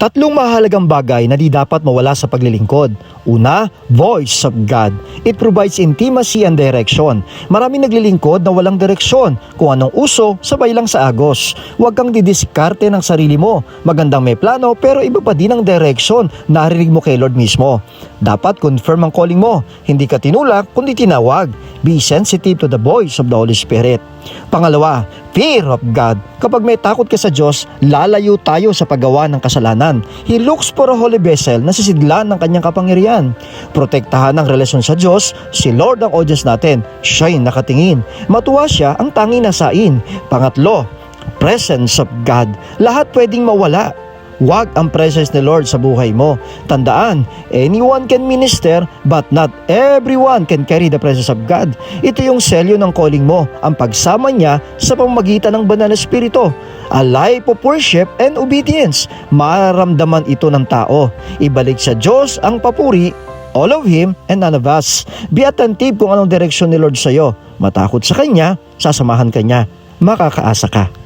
Tatlong mahalagang bagay na di dapat mawala sa paglilingkod. Una, voice of God. It provides intimacy and direction. Maraming naglilingkod na walang direksyon. Kung anong uso, sabay lang sa agos. Huwag kang didiskarte ng sarili mo. Magandang may plano pero iba pa din ang direction. Narinig mo kay Lord mismo. Dapat confirm ang calling mo. Hindi ka tinulak kundi tinawag. Be sensitive to the voice of the Holy Spirit. Pangalawa, fear of God. Kapag may takot ka sa Diyos, lalayo tayo sa paggawa ng kasalanan. He looks for a holy vessel na sisidlan ng kanyang kapangyarihan. Protektahan ang relasyon sa Diyos, si Lord ang audience natin. Siya'y nakatingin. Matuwa siya ang tanging nasain. Pangatlo, presence of God. Lahat pwedeng mawala. Huwag ang presence ni Lord sa buhay mo. Tandaan, anyone can minister but not everyone can carry the presence of God. Ito yung selyo ng calling mo, ang pagsama niya sa pamamagitan ng banal na espiritu. A life of worship and obedience. Mararamdaman ito ng tao. Ibalik sa Diyos ang papuri, all of Him and none of us. Be attentive kung anong direksyon ni Lord sa iyo. Matakot sa Kanya, sasamahan ka niya. Makakaasa ka.